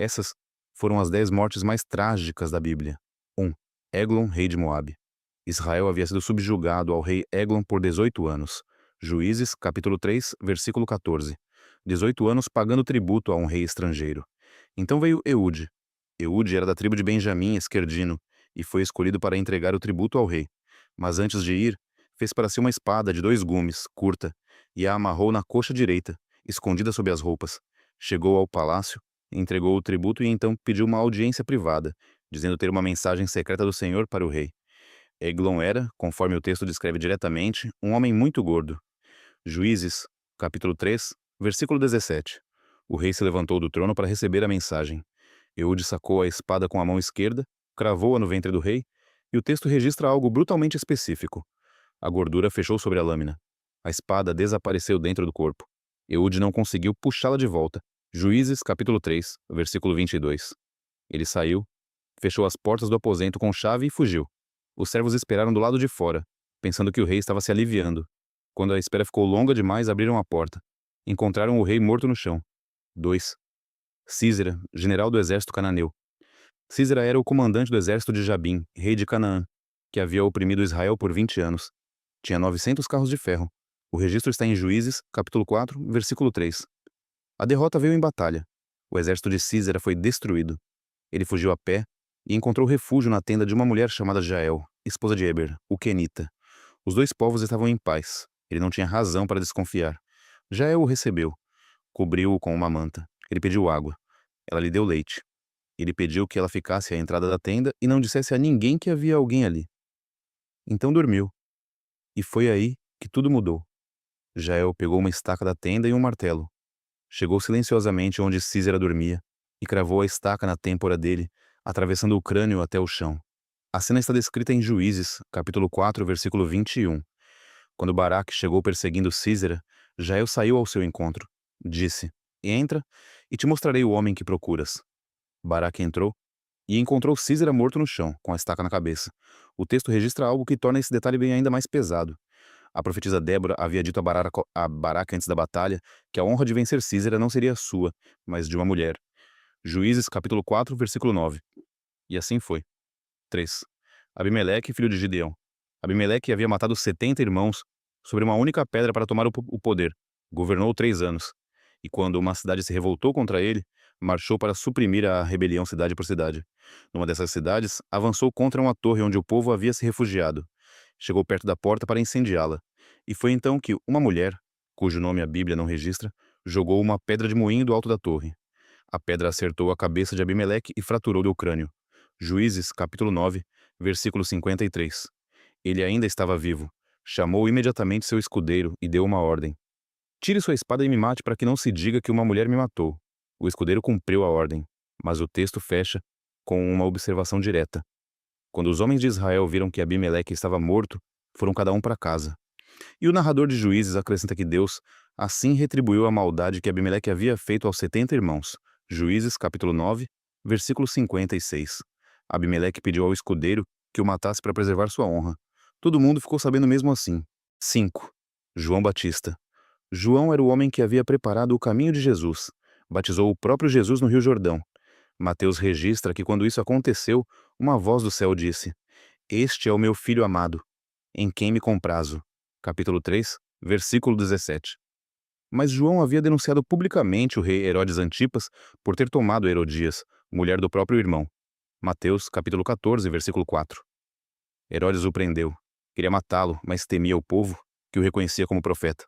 Essas foram as 10 mortes mais trágicas da Bíblia. 1. Eglon, rei de Moabe. Israel havia sido subjugado ao rei Eglon por 18 anos. Juízes, capítulo 3, versículo 14. 18 anos pagando tributo a um rei estrangeiro. Então veio Eude. Eude era da tribo de Benjamim, esquerdino, e foi escolhido para entregar o tributo ao rei. Mas antes de ir, fez para si uma espada de 2 gumes, curta, e a amarrou na coxa direita, escondida sob as roupas. Chegou ao palácio, entregou o tributo e então pediu uma audiência privada, dizendo ter uma mensagem secreta do Senhor para o rei. Eglon era, conforme o texto descreve diretamente, um homem muito gordo. Juízes, capítulo 3, versículo 17. O rei se levantou do trono para receber a mensagem. Eude sacou a espada com a mão esquerda, cravou-a no ventre do rei, e o texto registra algo brutalmente específico. A gordura fechou sobre a lâmina. A espada desapareceu dentro do corpo. Eude não conseguiu puxá-la de volta. Juízes, capítulo 3, versículo 22. Ele saiu, fechou as portas do aposento com chave e fugiu. Os servos esperaram do lado de fora, pensando que o rei estava se aliviando. Quando a espera ficou longa demais, abriram a porta. Encontraram o rei morto no chão. 2. Císera, general do exército cananeu. Císera era o comandante do exército de Jabim, rei de Canaã, que havia oprimido Israel por 20 anos. Tinha 900 carros de ferro. O registro está em Juízes, capítulo 4, versículo 3. A derrota veio em batalha. O exército de Císera foi destruído. Ele fugiu a pé e encontrou refúgio na tenda de uma mulher chamada Jael, esposa de Eber, o Quenita. Os 2 povos estavam em paz. Ele não tinha razão para desconfiar. Jael o recebeu, cobriu-o com uma manta. Ele pediu água. Ela lhe deu leite. Ele pediu que ela ficasse à entrada da tenda e não dissesse a ninguém que havia alguém ali. Então dormiu. E foi aí que tudo mudou. Jael pegou uma estaca da tenda e um martelo. Chegou silenciosamente onde Císera dormia e cravou a estaca na têmpora dele, atravessando o crânio até o chão. A cena está descrita em Juízes, capítulo 4, versículo 21. Quando Baraque chegou perseguindo Císera, Jael saiu ao seu encontro. Disse: Entra, e te mostrarei o homem que procuras. Baraque entrou e encontrou Císera morto no chão, com a estaca na cabeça. O texto registra algo que torna esse detalhe bem ainda mais pesado. A profetisa Débora havia dito a Baraque antes da batalha que a honra de vencer Císera não seria sua, mas de uma mulher. Juízes, capítulo 4, versículo 9. E assim foi. 3. Abimeleque, filho de Gideão. Abimeleque havia matado 70 irmãos sobre uma única pedra para tomar o poder. Governou 3 anos. E quando uma cidade se revoltou contra ele, marchou para suprimir a rebelião cidade por cidade. Numa dessas cidades, avançou contra uma torre onde o povo havia se refugiado. Chegou perto da porta para incendiá-la. E foi então que uma mulher, cujo nome a Bíblia não registra, jogou uma pedra de moinho do alto da torre. A pedra acertou a cabeça de Abimeleque e fraturou-lhe o crânio. Juízes, capítulo 9, versículo 53. Ele ainda estava vivo. Chamou imediatamente seu escudeiro e deu uma ordem. Tire sua espada e me mate para que não se diga que uma mulher me matou. O escudeiro cumpriu a ordem, mas o texto fecha com uma observação direta. Quando os homens de Israel viram que Abimeleque estava morto, foram cada um para casa. E o narrador de Juízes acrescenta que Deus assim retribuiu a maldade que Abimeleque havia feito aos 70 irmãos. Juízes, capítulo 9, versículo 56. Abimeleque pediu ao escudeiro que o matasse para preservar sua honra. Todo mundo ficou sabendo mesmo assim. 5. João Batista. João era o homem que havia preparado o caminho de Jesus. Batizou o próprio Jesus no Rio Jordão. Mateus registra que quando isso aconteceu, uma voz do céu disse: Este é o meu filho amado, em quem me comprazo. Capítulo 3, versículo 17. Mas João havia denunciado publicamente o rei Herodes Antipas por ter tomado Herodias, mulher do próprio irmão. Mateus, capítulo 14, versículo 4. Herodes o prendeu. Queria matá-lo, mas temia o povo, que o reconhecia como profeta.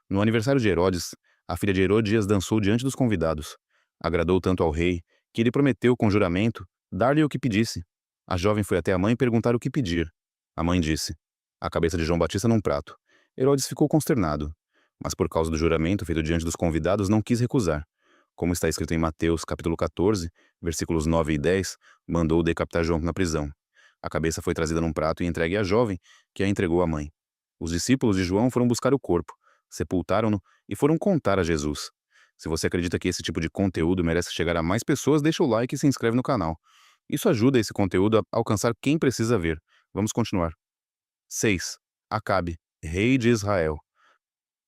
No aniversário de Herodes, a filha de Herodias dançou diante dos convidados. Agradou tanto ao rei, que ele prometeu com juramento dar-lhe o que pedisse. A jovem foi até a mãe perguntar o que pedir. A mãe disse: a cabeça de João Batista num prato. Herodes ficou consternado, mas por causa do juramento feito diante dos convidados não quis recusar. Como está escrito em Mateus, capítulo 14, versículos 9 e 10, mandou decapitar João na prisão. A cabeça foi trazida num prato e entregue à jovem, que a entregou à mãe. Os discípulos de João foram buscar o corpo, sepultaram-no e foram contar a Jesus. Se você acredita que esse tipo de conteúdo merece chegar a mais pessoas, deixa o like e se inscreve no canal. Isso ajuda esse conteúdo a alcançar quem precisa ver. Vamos continuar. 6. Acabe, rei de Israel.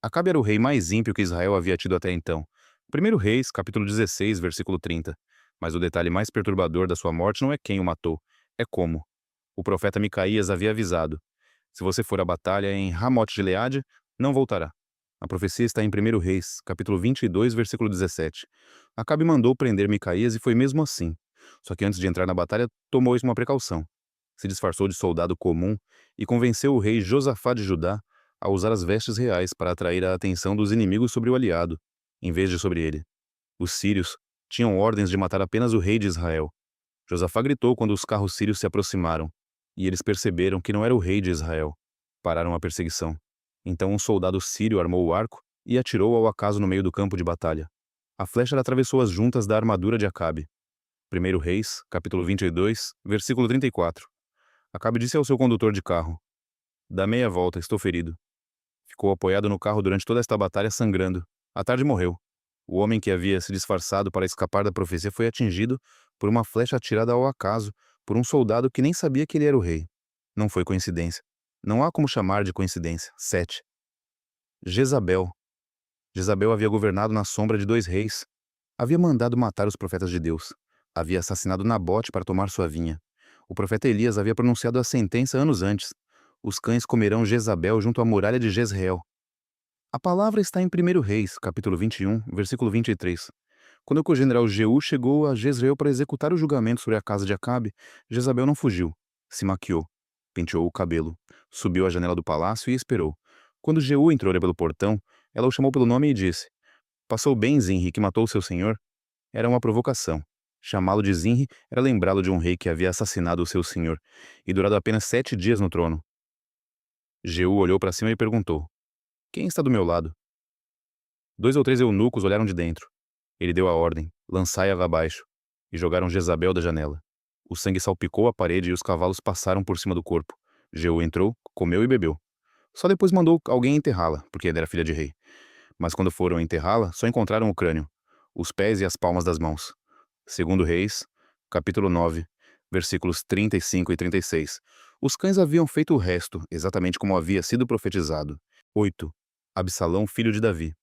Acabe era o rei mais ímpio que Israel havia tido até então. 1 Reis, capítulo 16, versículo 30. Mas o detalhe mais perturbador da sua morte não é quem o matou, é como. O profeta Micaías havia avisado: se você for à batalha em Ramote-Gileade, não voltará. A profecia está em 1 Reis, capítulo 22, versículo 17. Acabe mandou prender Micaías e foi mesmo assim. Só que antes de entrar na batalha, tomou uma precaução. Se disfarçou de soldado comum e convenceu o rei Josafá de Judá a usar as vestes reais para atrair a atenção dos inimigos sobre o aliado, em vez de sobre ele. Os sírios tinham ordens de matar apenas o rei de Israel. Josafá gritou quando os carros sírios se aproximaram, e eles perceberam que não era o rei de Israel. Pararam a perseguição. Então um soldado sírio armou o arco e atirou ao acaso no meio do campo de batalha. A flecha atravessou as juntas da armadura de Acabe. 1 Reis, capítulo 22, versículo 34. Acabe disse ao seu condutor de carro: dá meia volta, estou ferido. Ficou apoiado no carro durante toda esta batalha sangrando. À tarde morreu. O homem que havia se disfarçado para escapar da profecia foi atingido por uma flecha atirada ao acaso por um soldado que nem sabia que ele era o rei. Não foi coincidência. Não há como chamar de coincidência. 7. Jezabel. Jezabel havia governado na sombra de 2 reis. Havia mandado matar os profetas de Deus. Havia assassinado Nabote para tomar sua vinha. O profeta Elias havia pronunciado a sentença anos antes. Os cães comerão Jezabel junto à muralha de Jezreel. A palavra está em 1 Reis, capítulo 21, versículo 23. Quando o general Jeú chegou a Jezreel para executar o julgamento sobre a casa de Acabe, Jezabel não fugiu. Se maquiou, penteou o cabelo, subiu à janela do palácio e esperou. Quando Jeú entrou pelo portão, ela o chamou pelo nome e disse: passou bem Zinri, que matou seu senhor? Era uma provocação. Chamá-lo de Zinri era lembrá-lo de um rei que havia assassinado o seu senhor e durado apenas 7 dias no trono. Jeú olhou para cima e perguntou: quem está do meu lado? 2 ou 3 eunucos olharam de dentro. Ele deu a ordem: lançai-a abaixo, e jogaram Jezabel da janela. O sangue salpicou a parede e os cavalos passaram por cima do corpo. Jeú entrou, comeu e bebeu. Só depois mandou alguém enterrá-la, porque era filha de rei. Mas quando foram enterrá-la, só encontraram o crânio, os pés e as palmas das mãos. 2 Reis, capítulo 9, versículos 35 e 36. Os cães haviam feito o resto, exatamente como havia sido profetizado. 8. Absalão, filho de Davi.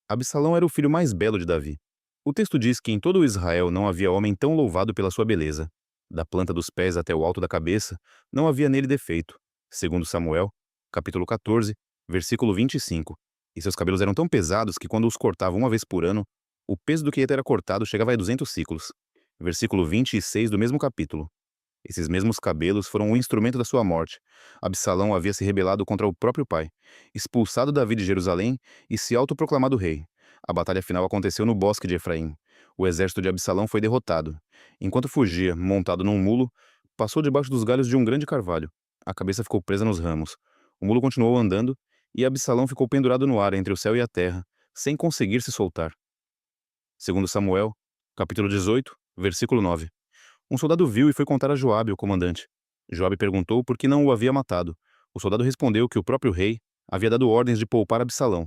Absalão era o filho mais belo de Davi. O texto diz que em todo o Israel não havia homem tão louvado pela sua beleza. Da planta dos pés até o alto da cabeça, não havia nele defeito. Segundo Samuel, capítulo 14, versículo 25. E seus cabelos eram tão pesados que quando os cortavam uma vez por ano, o peso do que era cortado chegava a 200 ciclos. Versículo 26 do mesmo capítulo. Esses mesmos cabelos foram o instrumento da sua morte. Absalão havia se rebelado contra o próprio pai, expulsado Davi de Jerusalém e se autoproclamado rei. A batalha final aconteceu no bosque de Efraim. O exército de Absalão foi derrotado. Enquanto fugia, montado num mulo, passou debaixo dos galhos de um grande carvalho. A cabeça ficou presa nos ramos. O mulo continuou andando, e Absalão ficou pendurado no ar entre o céu e a terra, sem conseguir se soltar. Segundo Samuel, capítulo 18, versículo 9. Um soldado viu e foi contar a Joabe, o comandante. Joabe perguntou por que não o havia matado. O soldado respondeu que o próprio rei havia dado ordens de poupar Absalão.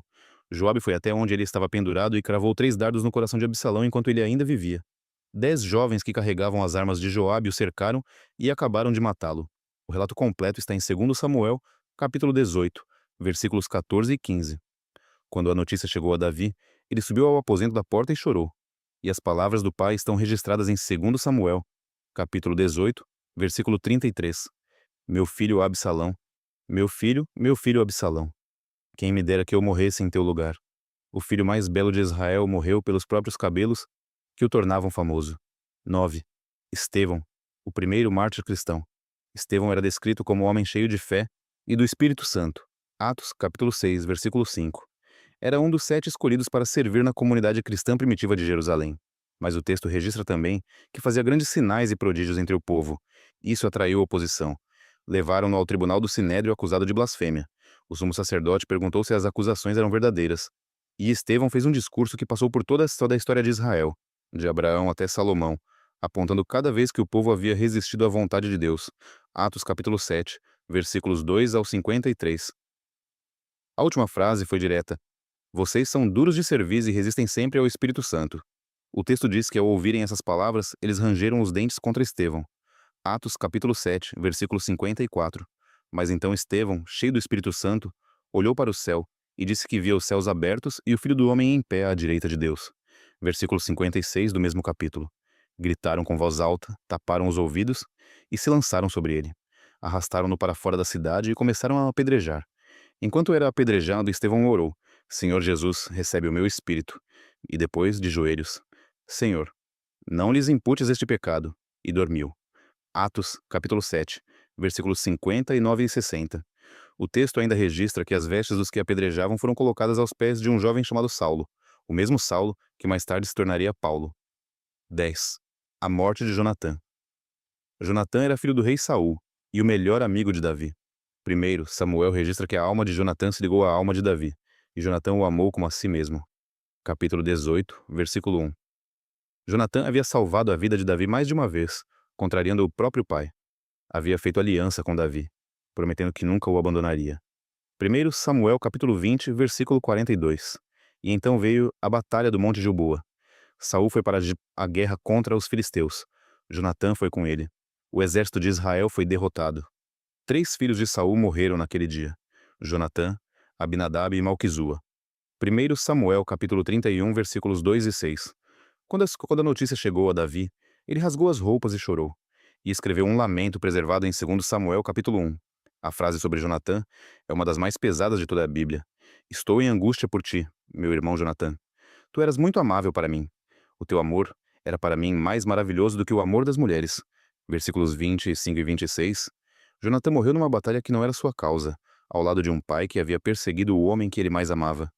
Joabe foi até onde ele estava pendurado e cravou 3 dardos no coração de Absalão enquanto ele ainda vivia. 10 jovens que carregavam as armas de Joabe o cercaram e acabaram de matá-lo. O relato completo está em 2 Samuel, capítulo 18, versículos 14 e 15. Quando a notícia chegou a Davi, ele subiu ao aposento da porta e chorou. E as palavras do pai estão registradas em 2 Samuel, capítulo 18, versículo 33. Meu filho Absalão, meu filho Absalão. Quem me dera que eu morresse em teu lugar. O filho mais belo de Israel morreu pelos próprios cabelos que o tornavam famoso. 9. Estevão, o primeiro mártir cristão. Estevão era descrito como homem cheio de fé e do Espírito Santo. Atos, capítulo 6, versículo 5. Era um dos 7 escolhidos para servir na comunidade cristã primitiva de Jerusalém. Mas o texto registra também que fazia grandes sinais e prodígios entre o povo. Isso atraiu oposição. Levaram-no ao tribunal do Sinédrio acusado de blasfêmia. O sumo sacerdote perguntou se as acusações eram verdadeiras. E Estevão fez um discurso que passou por toda a história de Israel, de Abraão até Salomão, apontando cada vez que o povo havia resistido à vontade de Deus. Atos capítulo 7, versículos 2 ao 53. A última frase foi direta. Vocês são duros de cerviz e resistem sempre ao Espírito Santo. O texto diz que ao ouvirem essas palavras, eles rangeram os dentes contra Estevão. Atos capítulo 7, versículo 54. Mas então Estevão, cheio do Espírito Santo, olhou para o céu e disse que via os céus abertos e o Filho do Homem em pé à direita de Deus. Versículo 56 do mesmo capítulo. Gritaram com voz alta, taparam os ouvidos e se lançaram sobre ele. Arrastaram-no para fora da cidade e começaram a apedrejar. Enquanto era apedrejado, Estevão orou: Senhor Jesus, recebe o meu espírito. E depois, de joelhos: Senhor, não lhes imputes este pecado. E dormiu. Atos, capítulo 7, versículos 59 e 60. O texto ainda registra que as vestes dos que apedrejavam foram colocadas aos pés de um jovem chamado Saulo, o mesmo Saulo que mais tarde se tornaria Paulo. 10. A morte de Jonatã. Jonatã era filho do rei Saul e o melhor amigo de Davi. Primeiro, Samuel registra que a alma de Jonatã se ligou à alma de Davi, e Jonatã o amou como a si mesmo. Capítulo 18, versículo 1. Jonatã havia salvado a vida de Davi mais de uma vez, contrariando o próprio pai. Havia feito aliança com Davi, prometendo que nunca o abandonaria. Primeiro Samuel capítulo 20, versículo 42. E então veio a batalha do Monte Gilboa. Saul foi para a guerra contra os filisteus. Jonatã foi com ele. O exército de Israel foi derrotado. 3 filhos de Saul morreram naquele dia: Jonatã, Abinadab e Malquizua. 1 Samuel capítulo 31, versículos 2 e 6. Quando a notícia chegou a Davi, ele rasgou as roupas e chorou, e escreveu um lamento preservado em 2 Samuel capítulo 1. A frase sobre Jonatã é uma das mais pesadas de toda a Bíblia. Estou em angústia por ti, meu irmão Jonatã. Tu eras muito amável para mim. O teu amor era para mim mais maravilhoso do que o amor das mulheres. Versículos 25 e 26. Jonatã morreu numa batalha que não era sua causa, ao lado de um pai que havia perseguido o homem que ele mais amava.